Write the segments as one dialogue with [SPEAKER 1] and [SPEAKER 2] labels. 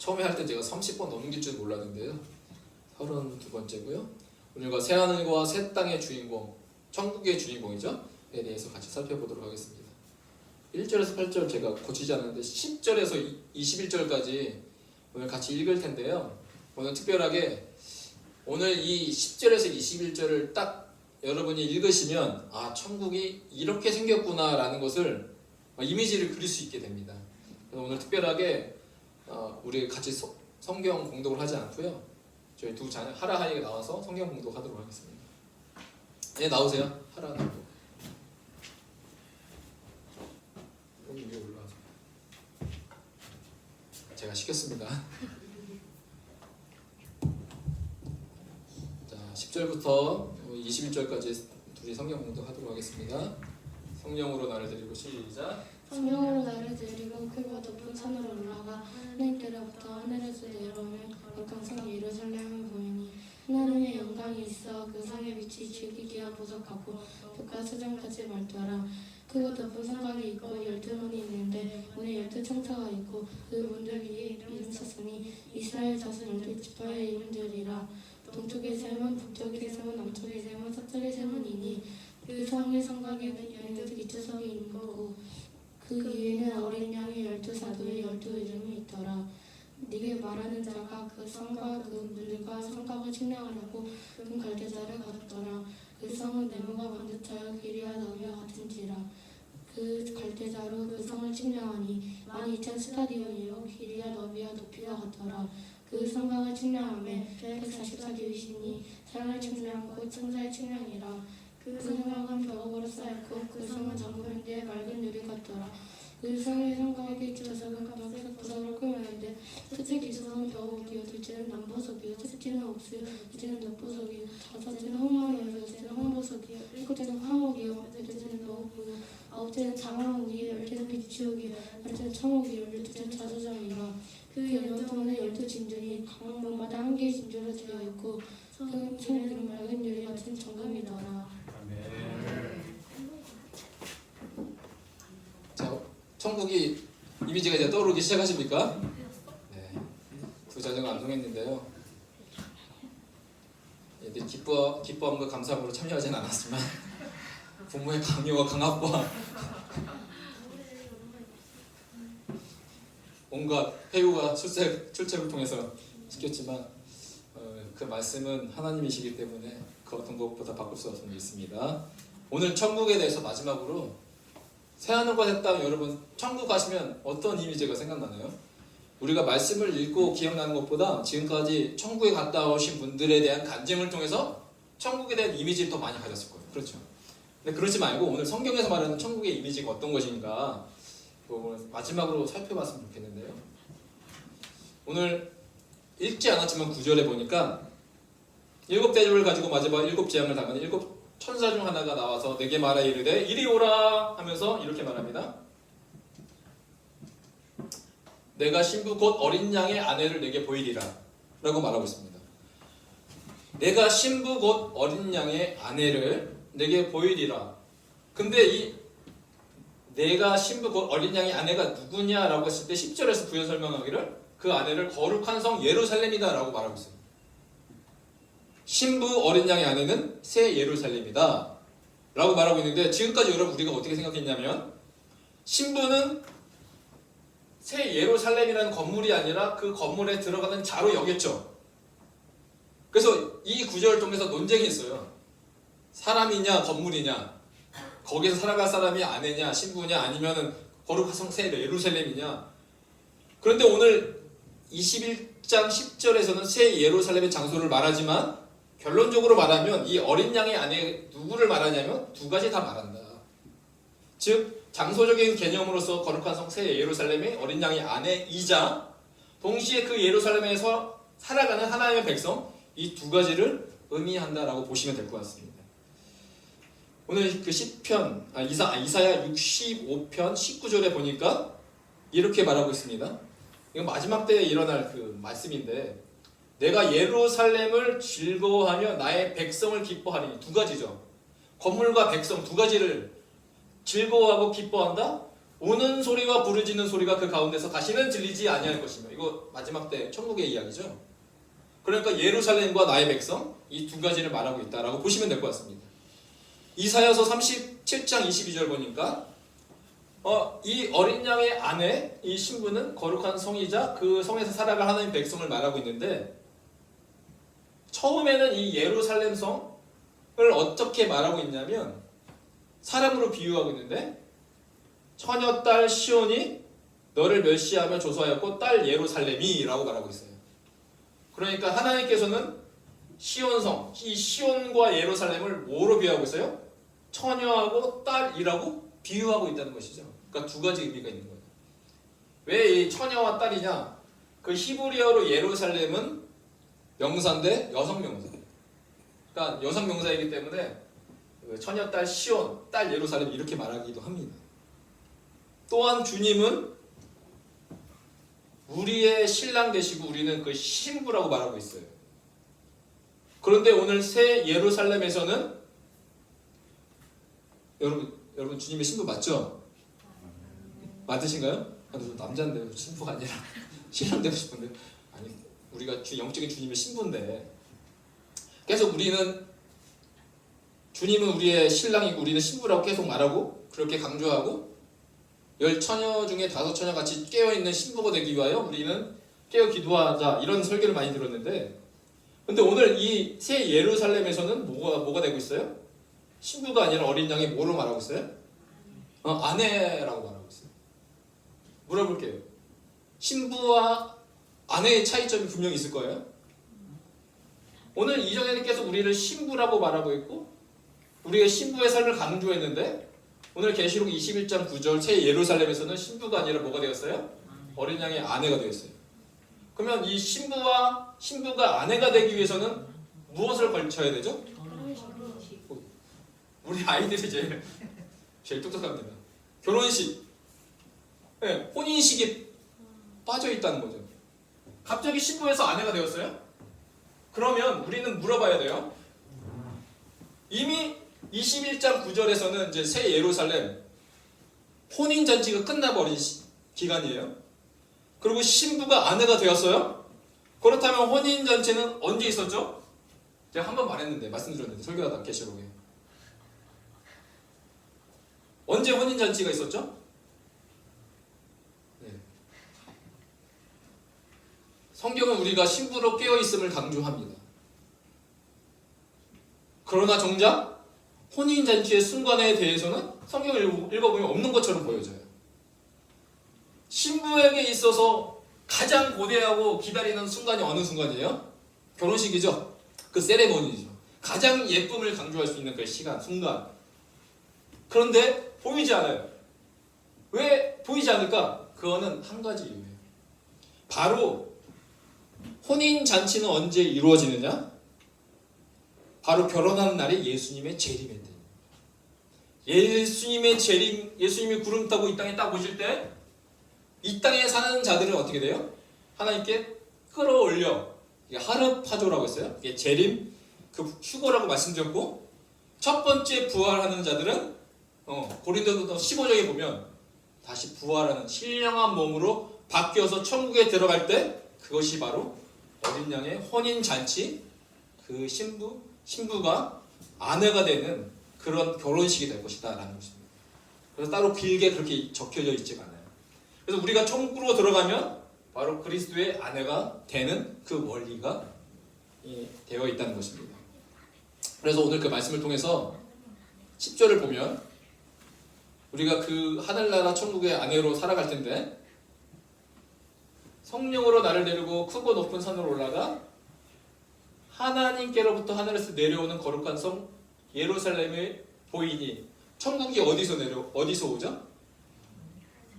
[SPEAKER 1] 처음에 할 때 제가 30번 넘길 줄 몰랐는데요. 32번째고요. 오늘과 새하늘과 새 땅의 주인공, 천국의 주인공이죠. 에 대해서 같이 살펴보도록 하겠습니다. 1절에서 8절 제가 고치지 않았는데 10절에서 21절까지 오늘 같이 읽을 텐데요. 오늘 특별하게 오늘 이 10절에서 21절을 딱 여러분이 읽으시면 아, 천국이 이렇게 생겼구나 라는 것을 이미지를 그릴 수 있게 됩니다. 그래서 오늘 특별하게 우리 같이 성경 공독을 하지 않고요. 저희 두 자녀 하라 하이가 나와서 성경 공독하도록 하겠습니다. 네, 나오세요. 하라 나오고. 여기 위에 올라와서. 제가 시켰습니다. 자, 10절부터 21절까지 둘이 성경 공독하도록 하겠습니다. 성령으로 나를 드리고 시작.
[SPEAKER 2] 성령으로 나를 데리고 크고 높은 산으로 올라가 하나님께로부터 하늘에서 내려오는 거룩한 성 예루살렘을 보이니 하나님의 영광이 있어 그 성의 빛이 질기기와 보석하고 벽과 수정같이 밝더라. 크고 높은 성곽이 있고 12문이 있는데 문에 12청사가 있고 그 문들 위에 이름 썼으니 이스라엘 자손 12지파의 이름들이라. 동쪽의 셈은 북쪽의 셈은 남쪽의 셈은 서쪽의 셈은이니 그 성의 성곽에는 12기초석이 있는 거고 그 위에는 어린 양의 12사도의 12이름이 있더라. 네게 말하는 자가 그 성과 그 문들과 성곽을 측량하려고 금 갈대자를 가졌더라. 그 성은 네모가 반듯하여 길이와 너비와 같은지라. 그 갈대자로 그 성을 측량하니 12,000스타디온이요 길이와 너비와 높이가 같더라. 그 성곽을 측량하며 144규빗이니 사람을 측량하고 천사의 측량이라. 그 성곽은 벽으로 쌓였고 그 성은 잠그밴드의 맑은 유리 같더라. 그 성의 성곽의 기초석은 검은색 보석으로 꾸몄는데 첫째 기초석은 벽옥이요 둘째는 남보석이요 셋째는 옥수요 넷째는 넛보석이요 다섯째는 홍마이요 여섯째는 홍보석이요 일곱째는 황옥이요 여덟째는 너옥이요 아홉째는 장황옥이요 열째는 비추옥이요 열째는 청옥이요 열둘째는 자소장이라. 그 연못문은 12진주니 강문마다 한 개의 진주로 되어 있고 성문은 맑은 유리 같은 정금이더라.
[SPEAKER 1] 자, 천국이 이미지가 이제 떠오르기 시작하십니까? 네. 두 자녀가 암송했는데요. 얘들이 기뻐함과 감사함으로 참여하지는 않았지만 부모의 강요와 강압과 온갖 회유와 출첵을 통해서 시켰지만 그 말씀은 하나님이시기 때문에 그 어떤 것보다 바꿀 수 없음을 믿습니다. 오늘 천국에 대해서 마지막으로 새하늘과 새 땅, 여러분 천국 가시면 어떤 이미지가 생각나나요? 우리가 말씀을 읽고 기억나는 것보다 지금까지 천국에 갔다 오신 분들에 대한 간증을 통해서 천국에 대한 이미지를 더 많이 가졌을 거예요. 그렇죠? 근데 그러지 말고 오늘 성경에서 말하는 천국의 이미지가 어떤 것인가 오늘 마지막으로 살펴봤으면 좋겠는데요. 오늘 읽지 않았지만 9절에 보니까 7대접을 가지고 마지막 7재앙을 당하는 7천사 중 하나가 나와서 내게 말하 이르되 이리 오라 하면서 이렇게 말합니다. 내가 신부 곧 어린 양의 아내를 내게 보이리라 라고 말하고 있습니다. 내가 신부 곧 어린 양의 아내를 내게 보이리라. 근데 이 내가 신부 곧 어린 양의 아내가 누구냐라고 했을 때 10절에서 부연 설명하기를 그 아내를 거룩한 성 예루살렘이다 라고 말하고 있어요. 신부 어린 양의 아내는 새 예루살렘이다 라고 말하고 있는데 지금까지 여러분 우리가 어떻게 생각했냐면 신부는 새 예루살렘이라는 건물이 아니라 그 건물에 들어가는 자로 여겼죠. 그래서 이 구절을 통해서 논쟁이 있어요. 사람이냐 건물이냐, 거기서 살아갈 사람이 아내냐 신부냐 아니면은 거룩한 성 새 예루살렘이냐. 그런데 오늘 21장 10절에서는 새 예루살렘의 장소를 말하지만 결론적으로 말하면 이 어린 양의 아내 누구를 말하냐면 두 가지 다 말한다. 즉 장소적인 개념으로서 거룩한 성 새 예루살렘의 어린 양의 아내이자 동시에 그 예루살렘에서 살아가는 하나님의 백성 이 두 가지를 의미한다라고 보시면 될 것 같습니다. 오늘 그 시편 이사야 65편 19절에 보니까 이렇게 말하고 있습니다. 이건 마지막 때에 일어날 그 말씀인데 내가 예루살렘을 즐거워하며 나의 백성을 기뻐하리니. 두 가지죠. 건물과 백성 두 가지를 즐거워하고 기뻐한다. 우는 소리와 부르짖는 소리가 그 가운데서 다시는 들리지 아니할 것이며. 이거 마지막 때 천국의 이야기죠. 그러니까 예루살렘과 나의 백성 이 두 가지를 말하고 있다라고 보시면 될 것 같습니다. 이사야서 37장 22절 보니까 이 어린 양의 아내 이 신부는 거룩한 성이자 그 성에서 살아갈 하나님 백성을 말하고 있는데, 처음에는 이 예루살렘 성을 어떻게 말하고 있냐면 사람으로 비유하고 있는데, 처녀딸 시온이 너를 멸시하며 조소하였고 딸 예루살렘이 라고 말하고 있어요. 그러니까 하나님께서는 시온성, 이 시온과 예루살렘을 뭐로 비유하고 있어요? 처녀하고 딸이라고 비유하고 있다는 것이죠. 그러니까 두 가지 의미가 있는 거예요. 왜 이 처녀와 딸이냐? 그 히브리어로 예루살렘은 명사인데 여성 명사. 그러니까 여성 명사이기 때문에 처녀 딸 시온, 딸 예루살렘 이렇게 말하기도 합니다. 또한 주님은 우리의 신랑 되시고 우리는 그 신부라고 말하고 있어요. 그런데 오늘 새 예루살렘에서는 여러분 주님의 신부 맞죠? 맞으신가요? 저 남자인데 신부가 아니라 신랑 되고 싶은데, 아니 우리가 영적인 주님의 신부인데, 그래서 주님은 우리의 신랑이고 우리는 신부라고 계속 말하고 그렇게 강조하고, 10처녀 중에 5처녀 같이 깨어있는 신부가 되기 위하여 우리는 깨어 기도하자 이런 설교를 많이 들었는데, 근데 오늘 이 새 예루살렘에서는 뭐가 되고 있어요? 신부가 아니라 어린 양이 뭐로 말하고 있어요? 아내라고 말하고 있어요. 물어볼게요. 신부와 아내의 차이점이 분명히 있을 거예요. 오늘 이정현님께서 우리를 신부라고 말하고 있고 우리의 신부의 삶을 강조했는데, 오늘 계시록 21장 9절 새 예루살렘에서는 신부가 아니라 뭐가 되었어요? 어린 양의 아내가 되었어요. 그러면 이 신부가 아내가 되기 위해서는 무엇을 걸쳐야 되죠? 우리 아이들이 제일 똑똑합니다. 결혼식, 네, 혼인식이 빠져 있다는 거죠. 갑자기 신부에서 아내가 되었어요? 그러면 우리는 물어봐야 돼요. 이미 21장 9절에서는 이제 새 예루살렘 혼인 잔치가 끝나버린 기간이에요. 그리고 신부가 아내가 되었어요. 그렇다면 혼인 잔치는 언제 있었죠? 제가 한번 말씀드렸는데 설교하다 계시록에 언제 혼인 잔치가 있었죠? 네. 성경은 우리가 신부로 깨어 있음을 강조합니다. 그러나 정작 혼인 잔치의 순간에 대해서는 성경을 읽어보면 없는 것처럼 보여져요. 신부에게 있어서 가장 고대하고 기다리는 순간이 어느 순간이에요? 결혼식이죠. 그 세레모니죠. 가장 예쁨을 강조할 수 있는 그 시간, 순간. 그런데 보이지 않아요. 왜 보이지 않을까? 그거는 한 가지 이유예요. 바로 혼인 잔치는 언제 이루어지느냐? 바로 결혼하는 날이 예수님의 재림인데, 예수님의 재림, 예수님이 구름 타고 이 땅에 딱 오실 때 이 땅에 사는 자들은 어떻게 돼요? 하나님께 끌어올려, 이게 하르파조라고 했어요. 이게 재림, 그 휴거라고 말씀드렸고, 첫 번째 부활하는 자들은 고린도서 15장에 보면 다시 부활하는 신령한 몸으로 바뀌어서 천국에 들어갈 때 그것이 바로 어린 양의 혼인 잔치, 그 신부가 아내가 되는 그런 결혼식이 될 것이다 라는 것입니다. 그래서 따로 길게 그렇게 적혀져 있지가 않아요. 그래서 우리가 천국으로 들어가면 바로 그리스도의 아내가 되는 그 원리가 되어 있다는 것입니다. 그래서 오늘 그 말씀을 통해서 10절을 보면 우리가 그 하늘나라 천국의 아내로 살아갈 텐데, 성령으로 나를 데리고 크고 높은 산으로 올라가 하나님께로부터 하늘에서 내려오는 거룩한 성 예루살렘을 보이니, 천국이 어디서 오죠?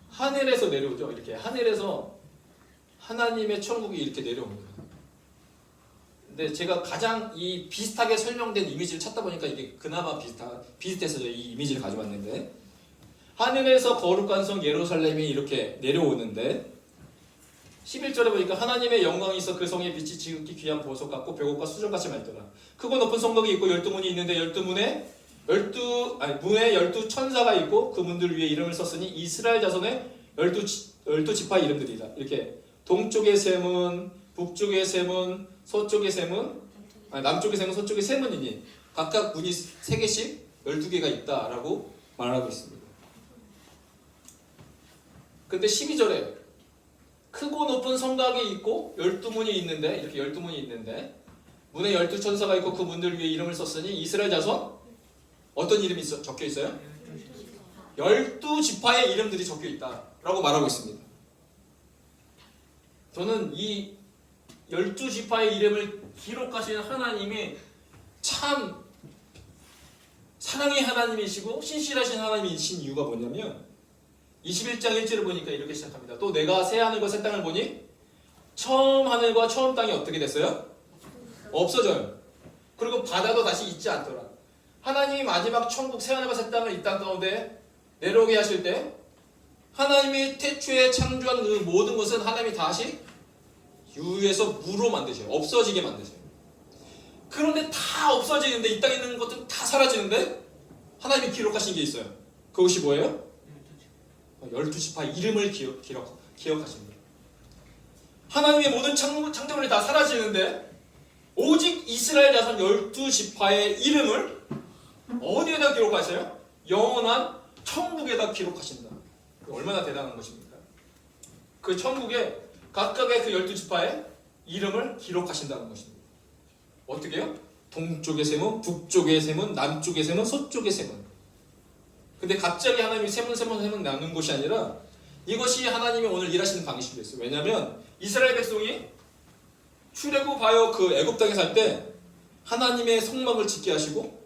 [SPEAKER 1] 하늘에서 내려오죠. 이렇게 하늘에서 하나님의 천국이 이렇게 내려옵니다. 근데 제가 가장 이 비슷하게 설명된 이미지를 찾다 보니까 이게 그나마 비슷해서 이 이미지를 가져왔는데, 하늘에서 거룩한 성 예루살렘이 이렇게 내려오는데 11절에 보니까 하나님의 영광이 있어 그 성의 빛이 지극히 귀한 보석 같고 벽옥과 수정같이 맑더라. 크고 높은 성벽이 있고 12문이 있는데 12문에 문에 12천사가 있고 그 문들 위에 이름을 썼으니 이스라엘 자손의 12지파 이름들이다. 이렇게 동쪽의 세 문, 북쪽의 세 문, 서쪽의 세 문, 남쪽의 세 문, 서쪽의 세 문이니 각각 문이 3개씩 12개가 있다라고 말하고 있습니다. 근데 12절에 크고 높은 성곽이 있고 12문이 있는데 이렇게 12문이 있는데 문에 12천사가 있고 그 문들 위에 이름을 썼으니 이스라엘 자손 어떤 이름이 적혀 있어요? 12지파의 이름들이 적혀 있다라고 말하고 있습니다. 저는 이 12지파의 이름을 기록하시는 하나님이 참 사랑의 하나님이시고 신실하신 하나님이신 이유가 뭐냐면 21장 1절을 보니까 이렇게 시작합니다. 또 내가 새 하늘과 새 땅을 보니 처음 하늘과 처음 땅이 어떻게 됐어요? 없어져요. 그리고 바다도 다시 있지 않더라. 하나님이 마지막 천국 새 하늘과 새 땅을 이 땅 가운데 내려오게 하실 때 하나님이 태초에 창조한 그 모든 것은 하나님이 다시 유에서 무로 만드셔요. 없어지게 만드셔요. 그런데 다 없어지는데 이 땅에 있는 것들은 다 사라지는데 하나님이 기록하신 게 있어요. 그것이 뭐예요? 12지파 이름을 기억하십니다. 하나님의 모든 창조물이 다 사라지는데 오직 이스라엘 자손 12지파의 이름을 어디에다 기록하셔요? 영원한 천국에다 기록하신다. 얼마나 대단한 것입니까? 그 천국에 각각의 그 12지파의 이름을 기록하신다는 것입니다. 어떻게 해요? 동쪽의 세문, 북쪽의 세문, 남쪽의 세문, 서쪽의 세문. 근데 갑자기 하나님이 세문 나눈 것이 아니라 이것이 하나님이 오늘 일하시는 방식이었어요. 왜냐하면 이스라엘 백성이 출애굽하여 그 애굽 땅에 살 때 하나님의 성막을 짓게 하시고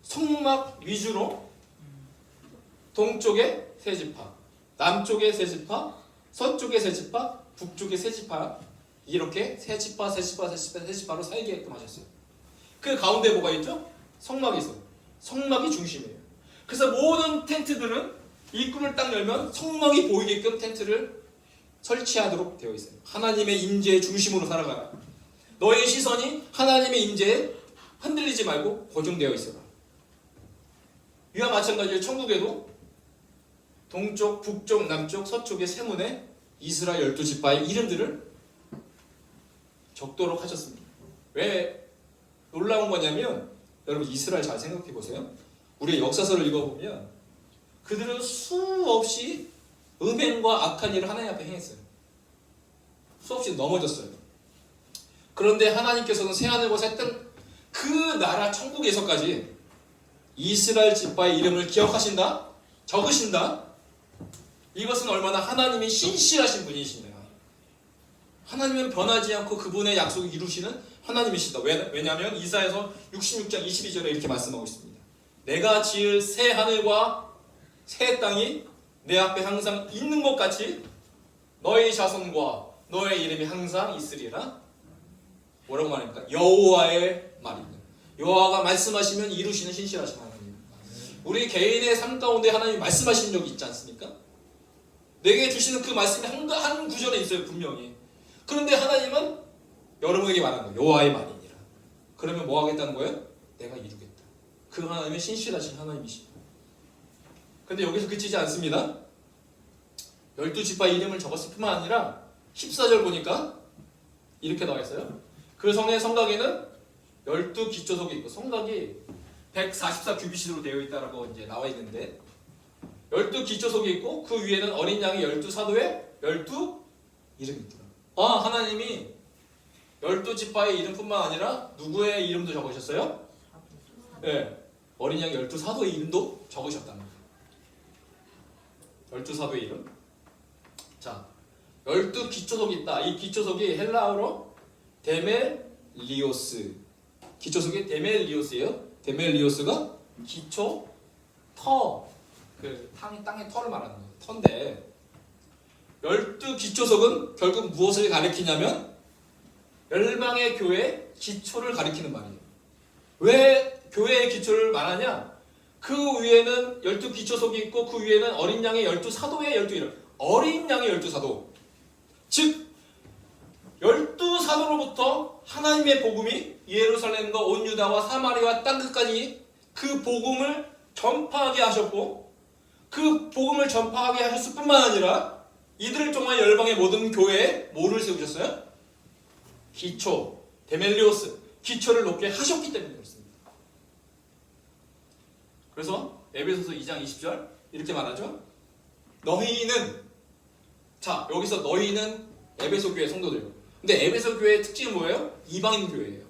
[SPEAKER 1] 성막 위주로 동쪽에 세 지파, 남쪽에 세 지파, 서쪽에 세 지파, 북쪽에 세 지파 이렇게 세 지파로 살게끔 하셨어요. 그 가운데 뭐가 있죠? 성막이 있어요. 성막이 중심이에요. 그래서 모든 텐트들은 입구를 딱 열면 성막이 보이게끔 텐트를 설치하도록 되어 있어요. 하나님의 임재의 중심으로 살아가라. 너의 시선이 하나님의 임재에 흔들리지 말고 고정되어 있어라. 이와 마찬가지로 천국에도 동쪽, 북쪽, 남쪽, 서쪽의 세문에 이스라엘 12지파의 이름들을 적도록 하셨습니다. 왜 놀라운 거냐면 여러분 이스라엘 잘 생각해 보세요. 우리의 역사서를 읽어보면 그들은 수없이 음행과 악한 일을 하나님 앞에 행했어요. 수없이 넘어졌어요. 그런데 하나님께서는 새하늘과 새 땅 그 나라 천국에서까지 이스라엘 지파의 이름을 기억하신다? 적으신다? 이것은 얼마나 하나님이 신실하신 분이신가. 하나님은 변하지 않고 그분의 약속을 이루시는 하나님이시다. 왜냐하면 이사야서 66장 22절에 이렇게 말씀하고 있습니다. 내가 지을 새 하늘과 새 땅이 내 앞에 항상 있는 것 같이 너의 자손과 너의 이름이 항상 있으리라. 뭐라고 말합니까? 여호와의 말입니다. 여호와가 말씀하시면 이루시는 신실하신 하나님. 우리 개인의 삶 가운데 하나님이 말씀하신 적이 있지 않습니까? 내게 주시는 그 말씀이 한 구절에 있어요, 분명히. 그런데 하나님은 여러분에게 말하는 거예요. 여호와의 말이니라. 그러면 뭐 하겠다는 거예요? 내가 이루겠다. 그 하나님은 신실하신 하나님이십니다. 근데 여기서 그치지 않습니다. 12지파 이름을 적었을 뿐만 아니라 14절 보니까 이렇게 나와 있어요. 그 성의 성곽에는 12기초석이 있고 성곽이 144규빗으로 되어 있다라고 이제 나와 있는데 12기초석이 있고 그 위에는 어린 양의 12사도의 12 이름이 있더라. 하나님이 12지파의 이름뿐만 아니라 누구의 이름도 적으셨어요? 네, 어린 양 12사도의 이름도 적으셨다는 거예요. 12사도의 이름. 자, 12기초석이 있다. 이 기초석이 헬라어로 데멜리오스. 기초석이 데멜리오스예요. 데멜리오스가 기초, 터, 그 땅의 터를 말하는 거예요. 터인데 12기초석은 결국 무엇을 가리키냐면 열방의 교회 기초를 가리키는 말이에요. 왜 교회의 기초를 말하냐? 그 위에는 12기초석이 있고 그 위에는 어린 양의 12사도의 12이름. 어린 양의 12사도. 즉 12사도로부터 하나님의 복음이 예루살렘과 온 유다와 사마리아 땅 끝까지 그 복음을 전파하게 하셨고 그 복음을 전파하게 하셨을 뿐만 아니라 이들을 통한 열방의 모든 교회에 뭐를 세우셨어요? 기초, 데멜리오스, 기초를 높게 하셨기 때문에 그렇습니다. 그래서 에베소서 2장 20절 이렇게 말하죠. 너희는, 자 여기서 너희는 에베소 교회 성도들. 근데 에베소 교회의 특징은 뭐예요? 이방인 교회예요.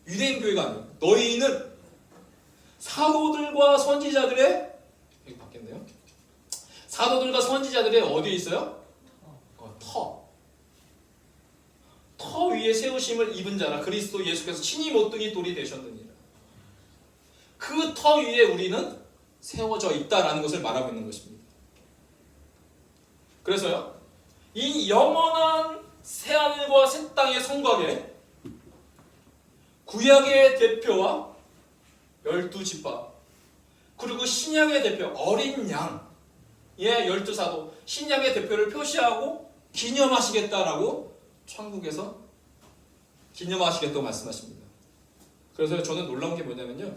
[SPEAKER 1] 유대인 교회가 아니에요. 너희는 사도들과 선지자들의, 여기 바뀌었네요. 사도들과 선지자들의 어디에 있어요? 터 위에 세우심을 입은 자라 그리스도 예수께서 친히 모퉁이 돌이 되셨느니라. 그 터 위에 우리는 세워져 있다라는 것을 말하고 있는 것입니다. 그래서요, 이 영원한 새하늘과 새 땅의 성곽에 구약의 대표와 12지파, 그리고 신약의 대표 어린 양의 12사도, 신약의 대표를 표시하고 기념하시겠다라고 천국에서 기념하시겠다고 말씀하십니다. 그래서 저는 놀라운 게 뭐냐면요,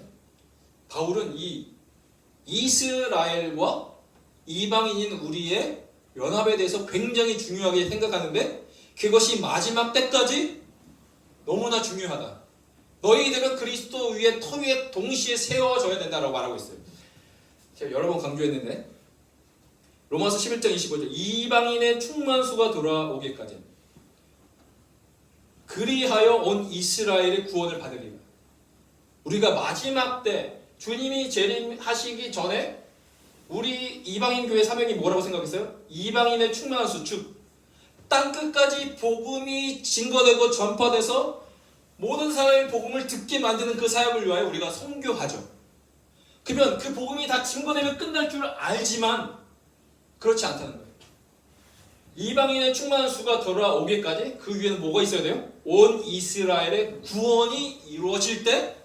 [SPEAKER 1] 바울은 이 이스라엘과 이방인인 우리의 연합에 대해서 굉장히 중요하게 생각하는데 그것이 마지막 때까지 너무나 중요하다. 너희들은 그리스도 위에 터 위에 동시에 세워져야 된다라고 말하고 있어요. 제가 여러 번 강조했는데 로마서 11장 25절 이방인의 충만수가 돌아오기까지 그리하여 온 이스라엘의 구원을 받으리라. 우리가 마지막 때 주님이 재림하시기 전에 우리 이방인 교회 사명이 뭐라고 생각했어요? 이방인의 충만한 수, 즉 땅끝까지 복음이 증거되고 전파돼서 모든 사람의 복음을 듣게 만드는 그 사역을 위하여 우리가 선교하죠. 그러면 그 복음이 다 증거되면 끝날 줄 알지만 그렇지 않다는 거예요. 이방인의 충만한 수가 돌아오기까지 그 위에는 뭐가 있어야 돼요? 온 이스라엘의 구원이 이루어질 때,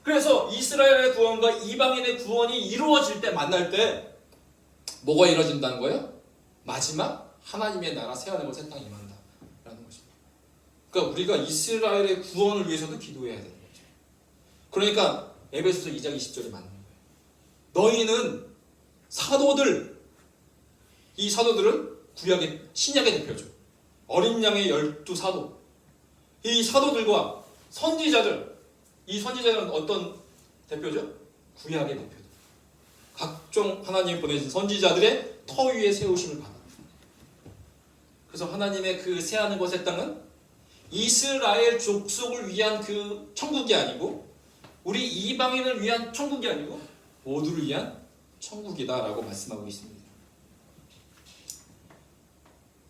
[SPEAKER 1] 그래서 이스라엘의 구원과 이방인의 구원이 이루어질 때, 만날 때 뭐가 이루어진다는 거예요? 마지막 하나님의 나라 새하늘과 새 땅이 임한다 라는 것입니다. 그러니까 우리가 이스라엘의 구원을 위해서도 기도해야 되는 거죠. 그러니까 에베소서 2장 20절이 맞는 거예요. 너희는 사도들, 이 사도들은 구약의 신약의 대표죠. 어린 양의 12사도, 이 사도들과 선지자들, 이 선지자들은 어떤 대표죠? 구약의 대표들. 각종 하나님이 보내신 선지자들의 터 위에 세우심을 받아. 그래서 하나님의 그 새하늘과 새 땅은 이스라엘 족속을 위한 그 천국이 아니고 우리 이방인을 위한 천국이 아니고 모두를 위한 천국이다라고 말씀하고 있습니다.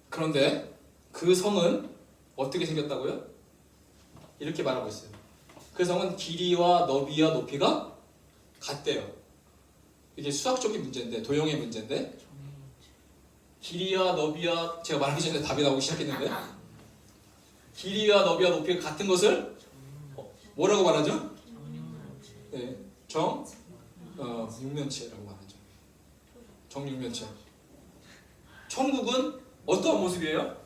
[SPEAKER 1] 그런데 그 성은 어떻게 생겼다고요? 이렇게 말하고 있어요. 그 성은 길이와 너비와 높이가 같대요. 이게 수학적인 문제인데, 도형의 문제인데, 길이와 너비와, 제가 말하기 전에 답이 나오기 시작했는데, 길이와 너비와 높이가 같은 것을 뭐라고 말하죠? 네, 육면체라고 말하죠. 정육면체. 천국은 어떠한 모습이에요?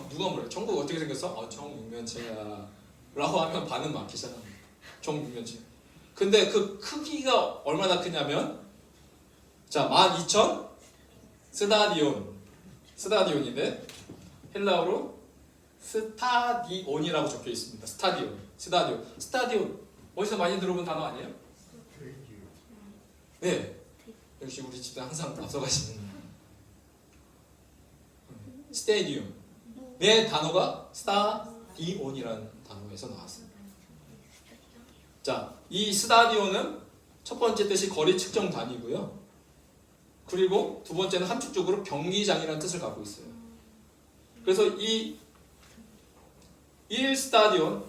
[SPEAKER 1] 누가 뭐래? 천국 어떻게 생겼어? 정육면체야 라고 하면 반은 막히잖아. 정육면체. 근데 그 크기가 얼마나 크냐면, 자, 12,000 스타디온인데 헬라어로 스타디온이라고 적혀 있습니다. 스타디온. 어디서 많이 들어본 단어 아니에요? 네, 역시 우리 집단 항상 앞서가시는 스테디움. 네, 단어가 스타디온이라는 단어에서 나왔습니다. 자, 이 스타디온은 첫 번째 뜻이 거리 측정 단위고요. 그리고 두 번째는 함축적으로 경기장이라는 뜻을 갖고 있어요. 그래서 이 1스타디움은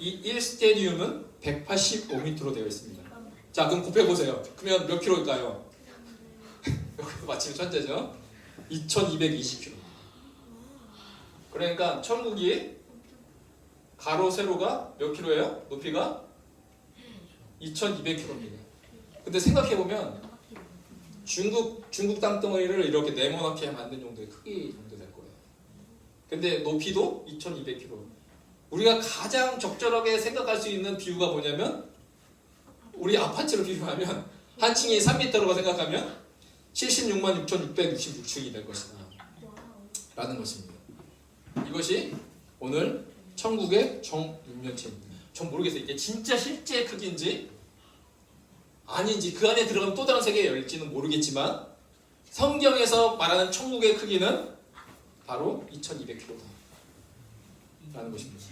[SPEAKER 1] 185m로 되어 있습니다. 자, 그럼 곱해보세요. 그러면 몇 킬로일까요? 여기서 마치면 천재죠? 2220km. 그러니까 천국이 가로 세로가 몇 킬로예요? 높이가 2200km입니다. 근데 생각해보면 중국 땅덩어리를 이렇게 네모나게 만든 정도의 크기 정도 될 거예요. 근데 높이도 2200km. 우리가 가장 적절하게 생각할 수 있는 비유가 뭐냐면 우리 아파트로 비교하면 한 층이 3m라고 생각하면 76만 6,666층이 될 것이다 라는 것입니다. 이것이 오늘 천국의 정육면체입니다. 전 모르겠어요. 이게 진짜 실제 크기인지 아닌지, 그 안에 들어가면 또 다른 세계에 열릴지는 모르겠지만 성경에서 말하는 천국의 크기는 바로 2200km다 라는 것입니다.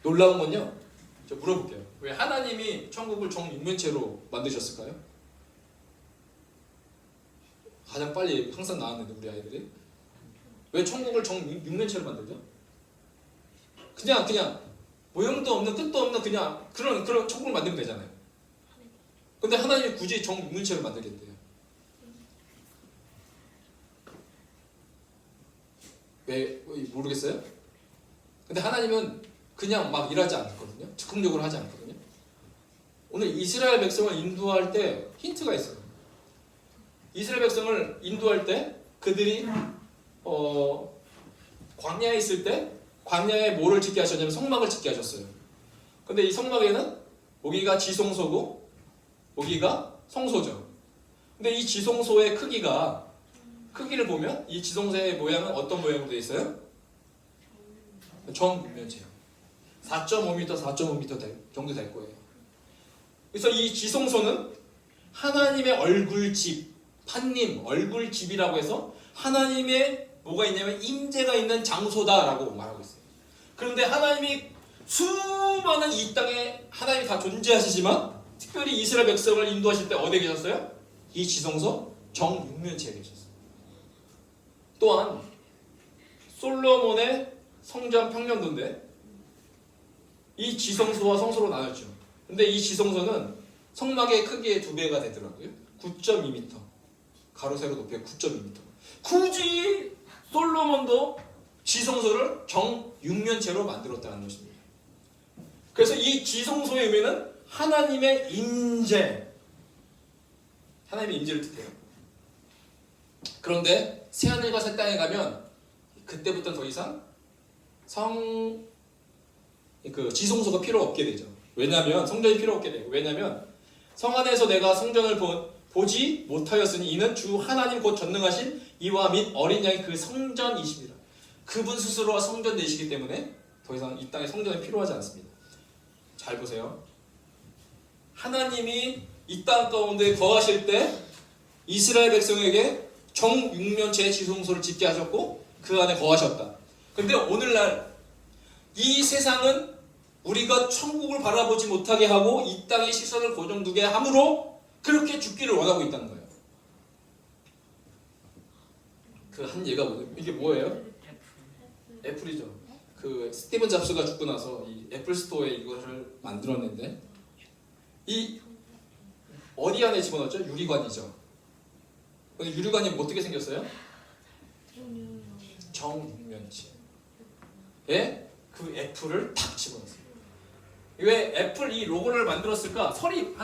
[SPEAKER 1] 놀라운 건요, 저 물어볼게요. 왜 하나님이 천국을 정육면체로 만드셨을까요? 가장 빨리 항상 나왔는데 우리 아이들이 왜 천국을 정육면체로 만들죠? 그냥 모형도 없는 끝도 없는 그냥 그런 천국을 만들면 되잖아요. 근데 하나님이 굳이 정육면체로 만들겠대요. 왜 모르겠어요? 근데 하나님은 그냥 막 일하지 않거든요. 즉흥적으로 하지 않거든요. 오늘 이스라엘 백성을 인도할 때 힌트가 있어요. 이스라엘 백성을 인도할 때 그들이 광야에 있을 때 광야에 뭐를 짓게 하셨냐면 성막을 짓게 하셨어요. 근데 이 성막에는 여기가 지성소고 여기가 성소죠. 근데 이 지성소의 크기를 보면 이 지성소의 모양은 어떤 모양으로 되어 있어요? 정육면체요. 4.5m, 4.5m 정도 될 거예요. 그래서 이 지성소는 하나님의 얼굴집, 판님, 얼굴집이라고 해서 하나님의 뭐가 있냐면 임재가 있는 장소다라고 말하고 있어요. 그런데 하나님이 수많은 이 땅에 하나님이 다 존재하시지만 특별히 이스라엘 백성을 인도하실 때 어디에 계셨어요? 이 지성소 정육면체에 계셨어요. 또한 솔로몬의 성전 평년도인데 이 지성소와 성소로 나눴죠. 근데 이 지성소는 성막의 크기의 2배가 되더라고요. 9.2m. 가로 세로 높이가 9.2m. 굳이 솔로몬도 지성소를 정육면체로 만들었다는 것입니다. 그래서 이 지성소의 의미는 하나님의 임재, 하나님의 임재를 뜻해요. 그런데 새하늘과 새 땅에 가면 그때부터 더 이상 지성소가 필요 없게 되죠. 왜냐하면 성전이 필요 없게 돼요. 왜냐하면 성 안에서 내가 성전을 보지 못하였으니 이는 주 하나님 곧 전능하신 이와 및 어린 양이 그 성전이십니다. 그분 스스로가 성전 되시기 때문에 더 이상 이 땅에 성전이 필요하지 않습니다. 잘 보세요. 하나님이 이 땅 가운데 거하실 때 이스라엘 백성에게 정육면체의 지성소를 짓게 하셨고 그 안에 거하셨다. 근데 오늘날 이 세상은 우리가 천국을 바라보지 못하게 하고 이 땅에 시선을 고정두게 함으로 그렇게 죽기를 원하고 있다는 거예요. 그 한 예가 뭐예요? 이게 뭐예요? 애플이죠. 그 스티븐 잡스가 죽고 나서 이 애플 스토어에 이거를 만들었는데 이 어디 안에 집어넣었죠? 유리관이죠. 근데 유리관이 어떻게 생겼어요? 정육면체에 그 애플을 탁 집어넣었어요. 왜 애플 이 로고를 만들었을까? 설이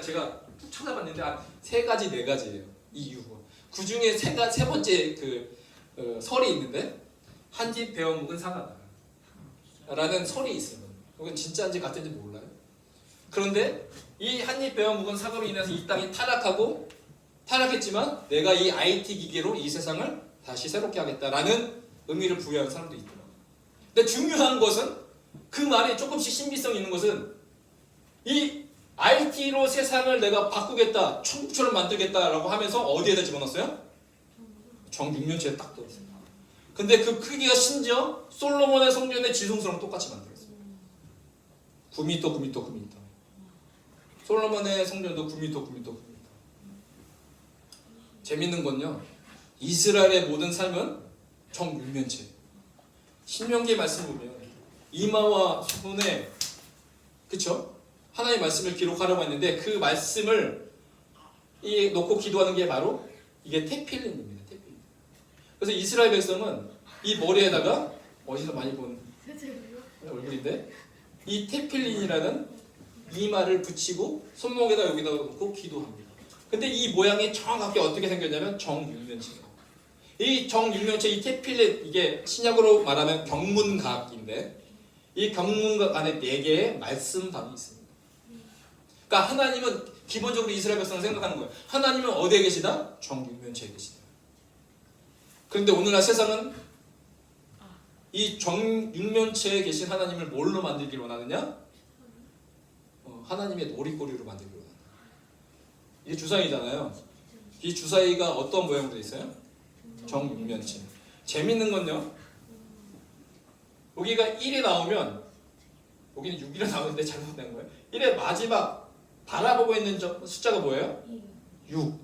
[SPEAKER 1] 제가 쭉 찾아봤는데 한 3가지, 4가지예요. 이유가. 그 중에 세 번째 설이 있는데 한 집 베어 묵은 사과다 라는 설이 있어요. 이건 진짜인지 가짜인지 몰라요. 그런데 이 한 입 베어 묵은 사과로 인해서 이 땅이 타락했지만 내가 이 IT 기계로 이 세상을 다시 새롭게 하겠다라는 의미를 부여한 사람도 있더라고요. 근데 중요한 것은 그 말이 조금씩 신비성 있는 것은 이 IT로 세상을 내가 바꾸겠다, 천국처럼 만들겠다라고 하면서 어디에다 집어넣었어요? 정육면체에 딱 들었어요. 근데 그 크기가 심지어 솔로몬의 성전의 지성소랑 똑같이 만들었어요. 9m, 9m, 9m. 솔로몬의 성전도 9m, 9m, 9m. 재밌는 건요, 이스라엘의 모든 삶은 정육면체. 신명기의 말씀 보면 이마와 손에, 그쵸? 하나님의 말씀을 기록하려고 했는데 그 말씀을 놓고 기도하는 게 바로 이게 테필린입니다. 테필린. 그래서 이스라엘 백성은 이 머리에다가 어디서 많이 본 얼굴인데 이 테필린이라는 이마를 붙이고 손목에다 여기다 놓고 기도합니다. 근데 이 모양이 정확하게 어떻게 생겼냐면 정육면체예요. 이 정육면체, 이 테필린, 이게 신약으로 말하면 경문각인데 이 경문각 안에 4개의 말씀방이 있습니다. 그러니까 하나님은 기본적으로 이스라엘 백성을 생각하는 거예요. 하나님은 어디에 계시다? 정육면체에 계시다. 그런데 오늘날 세상은 이 정육면체에 계신 하나님을 뭘로 만들기를 원하느냐? 하나님의 놀이거리로 만들기를 원한다. 이게 주사위잖아요. 이 주사위가 어떤 모양으로 되어 있어요? 정육면체. 재밌는 건요, 여기가 1이 나오면 여기는 6이 나오는데 잘못된 거예요. 1의 마지막 바라보고 있는 숫자가 뭐예요? 6.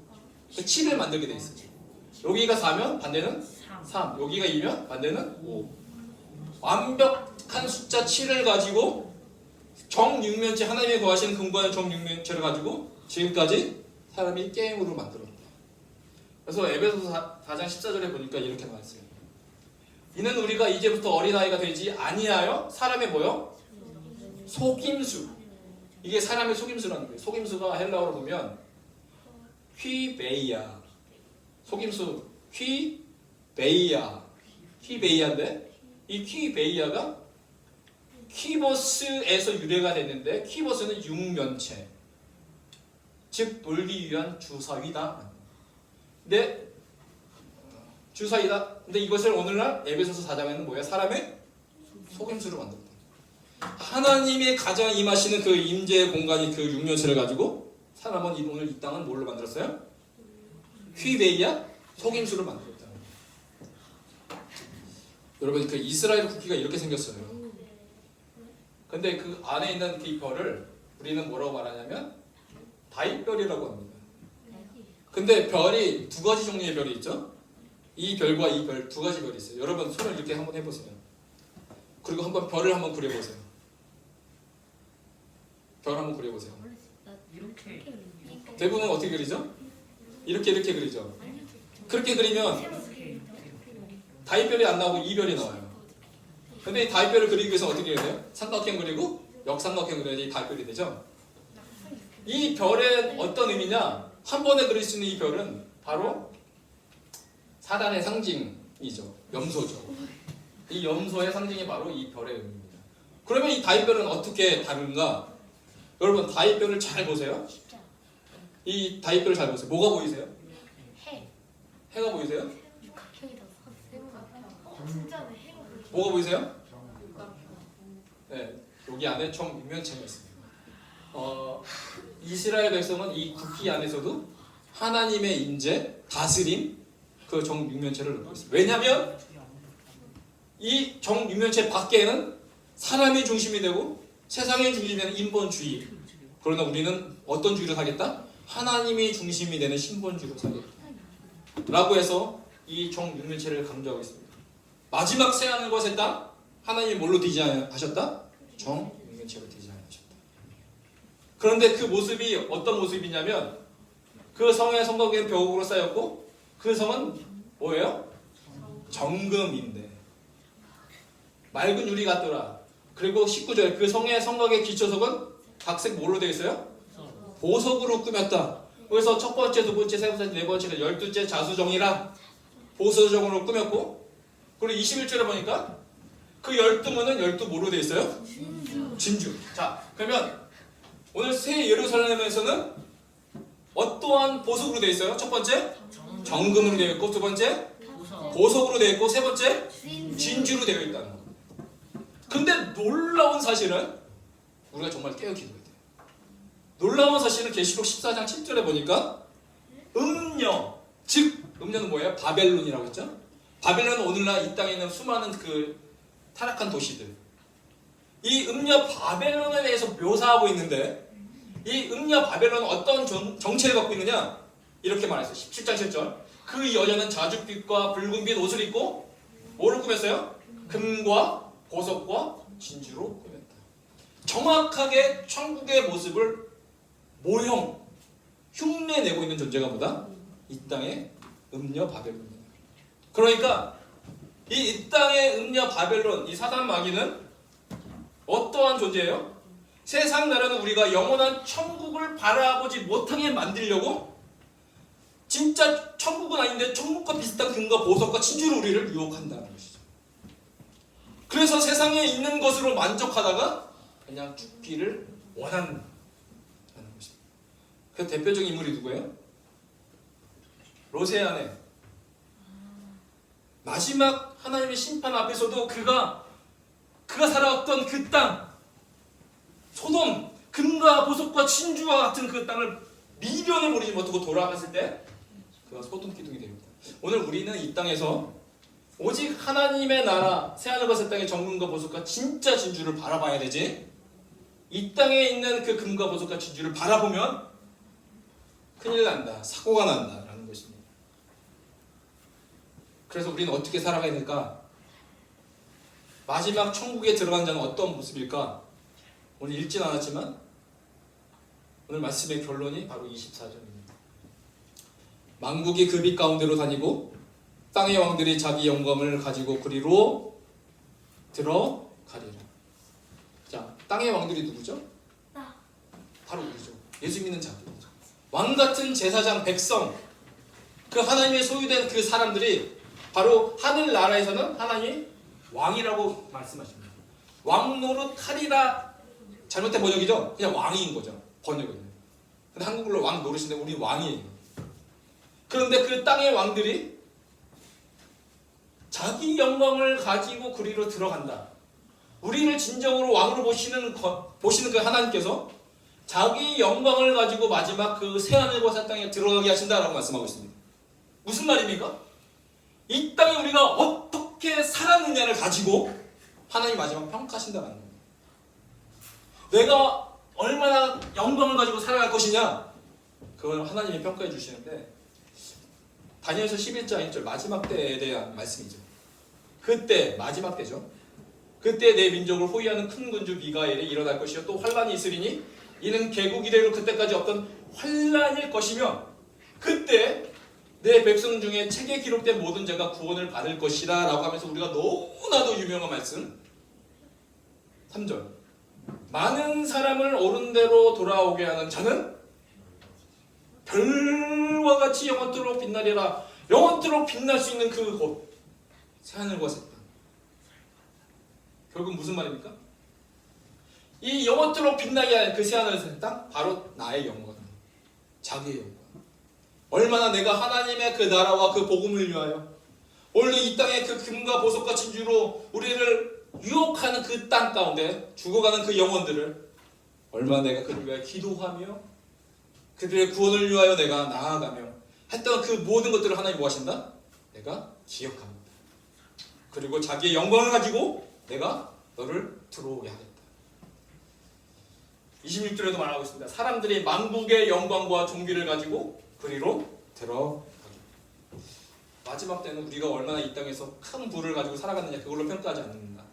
[SPEAKER 1] 7을 만들게 돼 있어요. 여기가 4면 반대는 3. 여기가 2면 반대는 5. 완벽한 숫자 7을 가지고 정육면체, 하나님이 거하시는 근거한 정육면체를 가지고 지금까지 사람이 게임으로 만들었다. 그래서 에베소서 4장 14절에 보니까 이렇게 나왔어요. 이는 우리가 이제부터 어린아이가 되지 아니하여 사람의 뭐요? 속임수. 이게 사람의 속임수라는 거예요. 속임수가 헬라어로 보면 휘베이야. 속임수 휘베이야인데 이 휘베이야가 퀴버스에서 유래가 됐는데, 퀴버스는 육면체, 즉 놀기 위한 주사위다. 근데 주사위다. 근데 이것을 오늘날 에베소서 4장에는 뭐야? 사람의 속임수로 만들었다. 하나님의 가장 임하시는 그 임재의 공간이 그 육면체를 가지고 사람은 오늘 이 땅은 뭘로 만들었어요? 휘베이야? 속임수를 만들었다. 여러분, 그 이스라엘 국기가 이렇게 생겼어요. 근데 그 안에 있는 그 별을 우리는 뭐라고 말하냐면 다윗별이라고 합니다. 근데 별이 두 가지 종류의 별이 있죠. 이 별과 이 별, 두 가지 별이 있어요. 여러분 손을 이렇게 한번 해보세요. 그리고 한번 별을 한번 그려보세요. 별 한번 그려보세요. 대부분 어떻게 그리죠? 이렇게 그리죠. 그렇게 그리면 다윗별이 안 나오고 이 별이 나와요. 근데 이 다윗별을 그리기 위해서 어떻게 해야 돼요? 삼각형 그리고 역삼각형 그려야지 다윗별이 되죠. 이 별의 어떤 의미냐? 한 번에 그릴 수 있는 이 별은 바로 사단의 상징이죠. 염소죠. 이 염소의 상징이 바로 이 별의 의미입니다. 그러면 이 다윗별은 어떻게 다른가? 여러분 다윗별을 잘 보세요. 이 다윗별을 잘 보세요. 뭐가 보이세요? 해가 보이세요? 뭐가 보이세요? 네, 여기 안에 정육면체가 있습니다. 이스라엘 백성은 이 국기 안에서도 하나님의 임재, 다스림, 그 정육면체를 놓고 있습니다. 왜냐하면 이 정육면체 밖에는 사람이 중심이 되고 세상의 중심이 되는 인본주의. 그러나 우리는 어떤 주의를 하겠다? 하나님이 중심이 되는 신본주의로 살겠다. 라고 해서 이 정육면체를 강조하고 있습니다. 마지막 새하늘과 새 땅, 하나님이 뭘로 디자인하셨다? 정육면체로 디자인하셨다. 그런데 그 모습이 어떤 모습이냐면 그 성의 성곽에는 벽으로 쌓였고 그 성은 뭐예요? 정금인데 맑은 유리 같더라. 그리고 19절 그 성의 성곽의 기초석은 각색 뭘로 되어 있어요? 보석으로 꾸몄다. 그래서 첫 번째, 두 번째, 세 번째, 네 번째가 12째 자수정이라 보석으로 꾸몄고, 그리고 21절에 보니까 그 12문은 12 뭐로 되어 있어요? 진주. 자, 그러면 오늘 새 예루살렘에서는 어떠한 보석으로 되어 있어요? 첫 번째 정금으로 되어 있고, 두 번째 보석으로 되어 있고, 세 번째 진주로 되어 있다는 거. 근데 놀라운 사실은 우리가 정말 깨어 기도해야 돼요. 놀라운 사실은 계시록 14장 7절에 보니까 음녀, 즉 음녀는 뭐예요? 바벨론이라고 했죠. 바벨론은 오늘날 이 땅에 있는 수많은 그 타락한 도시들, 이 음녀 바벨론에 대해서 묘사하고 있는데, 이 음녀 바벨론은 어떤 정체를 갖고 있느냐? 이렇게 말했어요. 17장 7절 그 여자는 자줏빛과 붉은빛 옷을 입고 뭐를 꾸몄어요? 금과 보석과 진주로 꾸몄다. 정확하게 천국의 모습을 모형, 흉내내고 있는 존재가 뭐다? 이 땅의 음녀 바벨론이다. 그러니까 이 땅의 음녀 바벨론, 이 사단 마귀는 어떠한 존재예요? 세상 나라는 우리가 영원한 천국을 바라보지 못하게 만들려고 진짜 천국은 아닌데 천국과 비슷한 금과 보석과 진주로 우리를 유혹한다는 것이죠. 그래서 세상에 있는 것으로 만족하다가 그냥 죽기를 원한다는 것입니다. 그 대표적인 인물이 누구예요? 롯의 아내. 마지막 하나님의 심판 앞에서도 그가 살아왔던 그 땅, 소돔, 금과 보석과 진주와 같은 그 땅을 미련을 버리지 못하고 돌아갔을 때 그가 소돔 기둥이 됩니다. 오늘 우리는 이 땅에서 오직 하나님의 나라, 새하늘과 새 땅의 정금과 보석과 진짜 진주를 바라봐야 되지, 이 땅에 있는 그 금과 보석과 진주를 바라보면 큰일 난다, 사고가 난다라는 것입니다. 그래서 우리는 어떻게 살아가야 될까? 마지막 천국에 들어간 자는 어떤 모습일까? 오늘 읽진 않았지만 오늘 말씀의 결론이 바로 24절입니다. 만국이 그 빛 가운데로 다니고 땅의 왕들이 자기 영광을 가지고 그리로 들어가리라. 자, 땅의 왕들이 누구죠? 바로 우리죠. 예수 믿는 자들이죠. 왕 같은 제사장, 백성, 그 하나님의 소유된 그 사람들이 바로 하늘나라에서는 하나님 왕이라고 말씀하십니다. 왕 노릇하리라. 잘못된 번역이죠? 그냥 왕인 거죠. 번역은. 근데 한국말로 왕 노릇인데 우리 왕이에요. 그런데 그 땅의 왕들이 자기 영광을 가지고 그리로 들어간다. 우리를 진정으로 왕으로 보시는 그 하나님께서 자기 영광을 가지고 마지막 그 새하늘과 새 땅에 들어가게 하신다라고 말씀하고 있습니다. 무슨 말입니까? 이 땅에 우리가 어떻게 살았느냐를 가지고 하나님 마지막 평가하신다는 겁니다. 내가 얼마나 영광을 가지고 살아갈 것이냐, 그걸 하나님이 평가해 주시는데, 다니엘서 11장 1절 마지막 때에 대한 말씀이죠. 그때, 마지막 때죠. 그때 내 민족을 호위하는 큰 군주 미가엘이 일어날 것이요 또 환란이 있으리니 이는 개국 이래로 그때까지 없던 환란일 것이며 그때 내 백성 중에 책에 기록된 모든 자가 구원을 받을 것이라 라고 하면서 우리가 너무나도 유명한 말씀 3절, 많은 사람을 옳은 대로 돌아오게 하는 자는 별과 같이 영원토록 빛나리라. 영원토록 빛날 수 있는 그곳, 새하늘과 새 땅. 결국 무슨 말입니까? 이 영원토록 빛나게 하는 그 새하늘 새 땅, 바로 나의 영광, 자기의 영광. 얼마나 내가 하나님의 그 나라와 그 복음을 위하여 오늘 이 땅의 그 금과 보석과 진주로 우리를 유혹하는 그 땅 가운데 죽어가는 그 영혼들을 얼마나 내가 그들을 위하여 기도하며 그들의 구원을 위하여 내가 나아가며 했던 그 모든 것들을 하나님이 뭐 하신다? 내가 기억합니다. 그리고 자기의 영광을 가지고 내가 너를 들어오게 하겠다. 26절에도 말하고 있습니다. 사람들이 만국의 영광과 존귀를 가지고 그리로 들어가기. 마지막 때는 우리가 얼마나 이 땅에서 큰 부를 가지고 살아갔느냐, 그걸로 평가하지 않는다.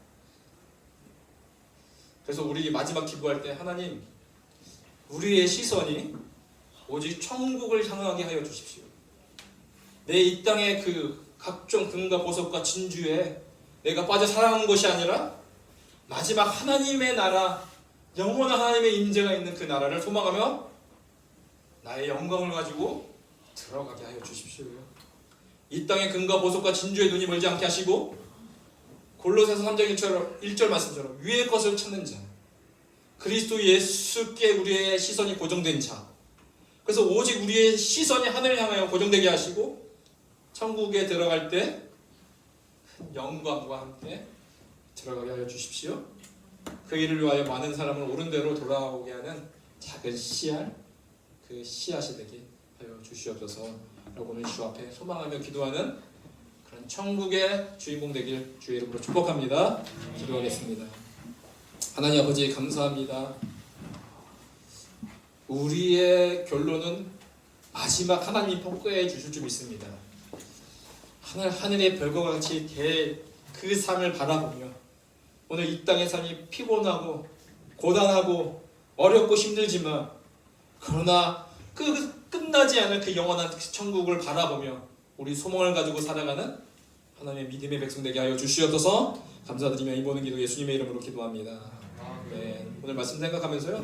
[SPEAKER 1] 그래서 우리 마지막 기도할 때 하나님, 우리의 시선이 오직 천국을 향하게 하여 주십시오. 내 이 땅의 그 각종 금과 보석과 진주에 내가 빠져 살아가는 것이 아니라 마지막 하나님의 나라, 영원한 하나님의 임재가 있는 그 나라를 소망하며 나의 영광을 가지고 들어가게 하여 주십시오. 이 땅의 금과 보석과 진주에 눈이 멀지 않게 하시고 골로새서 3장 1절 말씀처럼 위의 것을 찾는 자, 그리스도 예수께 우리의 시선이 고정된 자, 그래서 오직 우리의 시선이 하늘을 향하여 고정되게 하시고 천국에 들어갈 때 영광과 함께 들어가게 하여 주십시오. 그 일을 위하여 많은 사람을 옳은 대로 돌아오게 하는 작은 씨알, 그 씨앗이 되게 하여 주시옵소서 라고 오늘 주 앞에 소망하며 기도하는 그런 천국의 주인공 되길 주의 이름으로 축복합니다. 기도하겠습니다. 하나님 아버지 감사합니다. 우리의 결론은 마지막 하나님이 평가해 주실 줄 믿습니다. 하늘의 별과 같이 그 삶을 바라보며 오늘 이 땅의 삶이 피곤하고 고단하고 어렵고 힘들지만 그러나 끝나지 않을 그 영원한 천국을 바라보며 우리 소망을 가지고 살아가는 하나님의 믿음의 백성 되게 하여 주시옵소서. 감사드리며 이 모든 기도 예수님의 이름으로 기도합니다. 네, 오늘 말씀 생각하면서요.